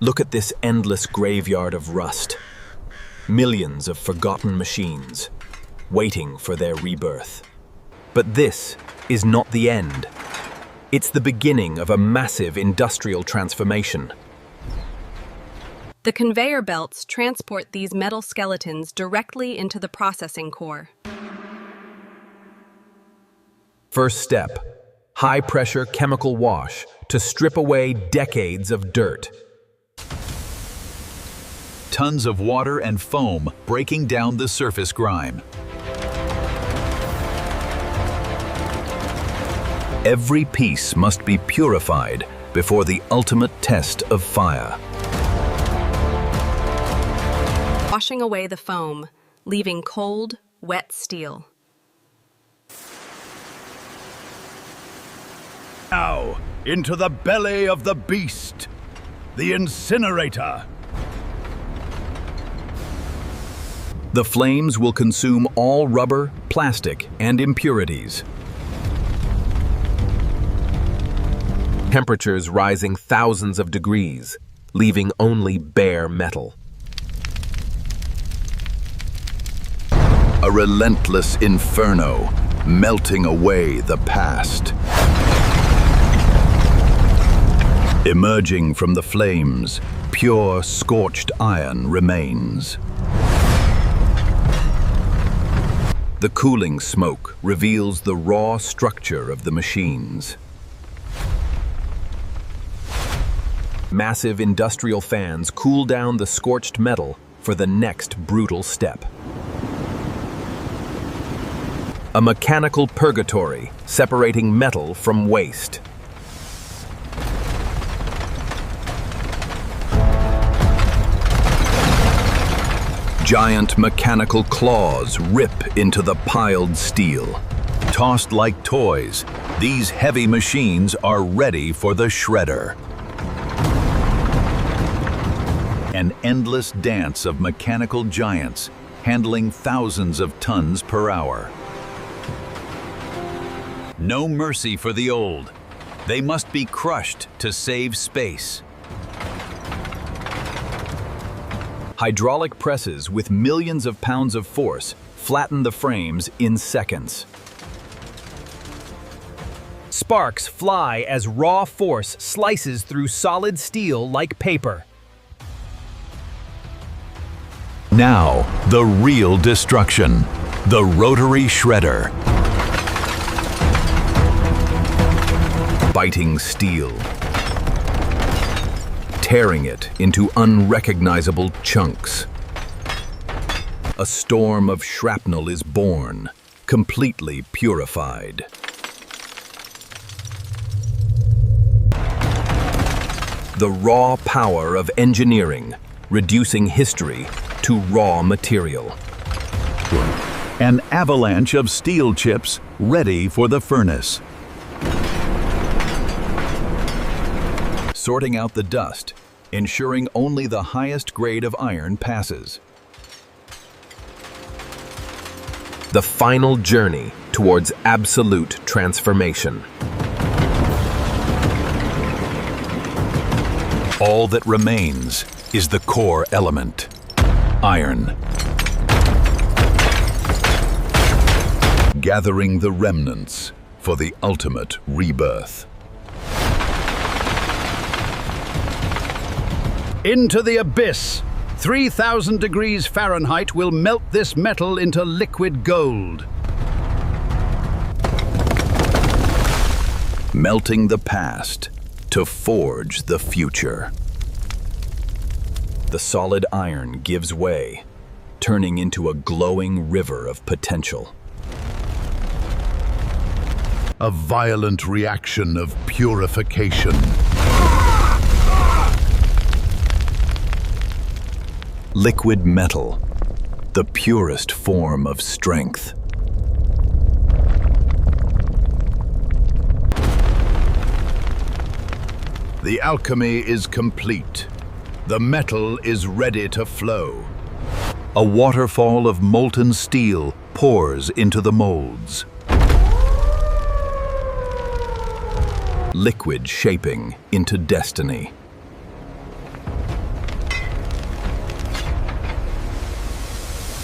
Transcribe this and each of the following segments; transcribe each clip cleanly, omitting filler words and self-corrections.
Look at this endless graveyard of rust. Millions of forgotten machines, waiting for their rebirth. But this is not the end. It's the beginning of a massive industrial transformation. The conveyor belts transport these metal skeletons directly into the processing core. First step, high-pressure chemical wash to strip away decades of dirt. Tons of water and foam breaking down the surface grime. Every piece must be purified before the ultimate test of fire. Washing away the foam, leaving cold, wet steel. Now, into the belly of the beast, the incinerator. The flames will consume all rubber, plastic, and impurities. Temperatures rising thousands of degrees, leaving only bare metal. A relentless inferno, melting away the past. Emerging from the flames, pure scorched iron remains. The cooling smoke reveals the raw structure of the machines. Massive industrial fans cool down the scorched metal for the next brutal step. A mechanical purgatory separating metal from waste. Giant mechanical claws rip into the piled steel. Tossed like toys, these heavy machines are ready for the shredder. An endless dance of mechanical giants handling thousands of tons per hour. No mercy for the old. They must be crushed to save space. Hydraulic presses with millions of pounds of force flatten the frames in seconds. Sparks fly as raw force slices through solid steel like paper. Now, the real destruction. The rotary shredder. Biting steel. Tearing it into unrecognizable chunks. A storm of shrapnel is born, completely purified. The raw power of engineering, reducing history to raw material. An avalanche of steel chips ready for the furnace. Sorting out the dust, ensuring only the highest grade of iron passes. The final journey towards absolute transformation. All that remains is the core element, iron. Gathering the remnants for the ultimate rebirth. Into the abyss. 3,000 degrees Fahrenheit will melt this metal into liquid gold. Melting the past to forge the future. The solid iron gives way, turning into a glowing river of potential. A violent reaction of purification. Liquid metal, the purest form of strength. The alchemy is complete. The metal is ready to flow. A waterfall of molten steel pours into the molds. Liquid shaping into destiny.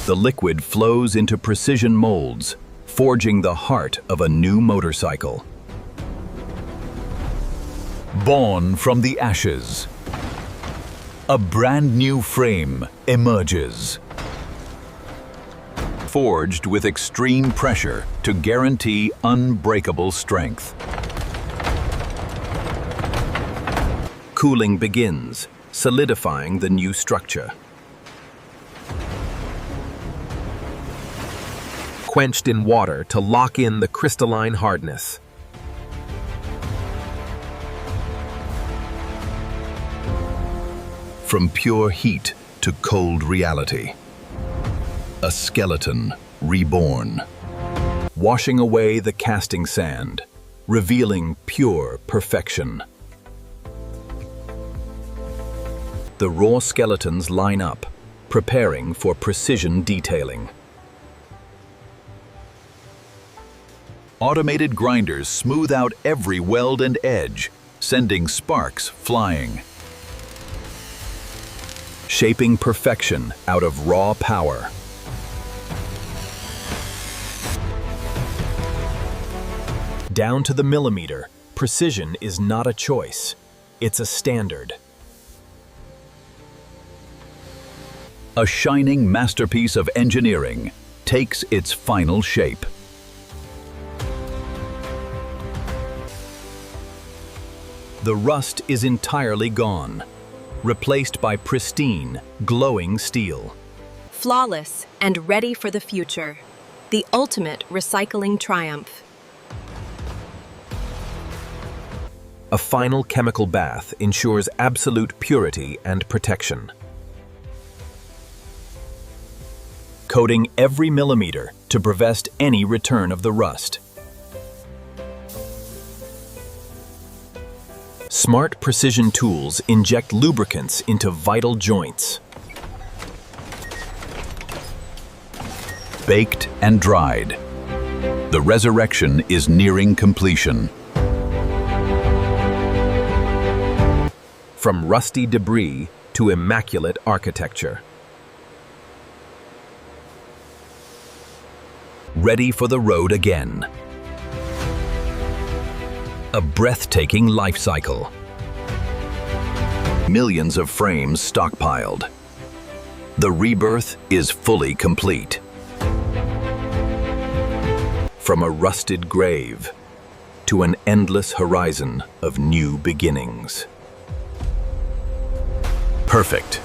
The liquid flows into precision molds, forging the heart of a new motorcycle. Born from the ashes, a brand new frame emerges. Forged with extreme pressure to guarantee unbreakable strength. Cooling begins, solidifying the new structure. Quenched in water to lock in the crystalline hardness. From pure heat to cold reality. A skeleton reborn. Washing away the casting sand, revealing pure perfection. The raw skeletons line up, preparing for precision detailing. Automated grinders smooth out every weld and edge, sending sparks flying. Shaping perfection out of raw power. Down to the millimeter, precision is not a choice, it's a standard. A shining masterpiece of engineering takes its final shape. The rust is entirely gone, replaced by pristine, glowing steel. Flawless and ready for the future. The ultimate recycling triumph. A final chemical bath ensures absolute purity and protection. Coating every millimeter to prevent any return of the rust. Smart precision tools inject lubricants into vital joints. Baked and dried. The resurrection is nearing completion. From rusty debris to immaculate architecture. Ready for the road again. A breathtaking life cycle. Millions of frames stockpiled. The rebirth is fully complete. From a rusted grave to an endless horizon of new beginnings. Perfect.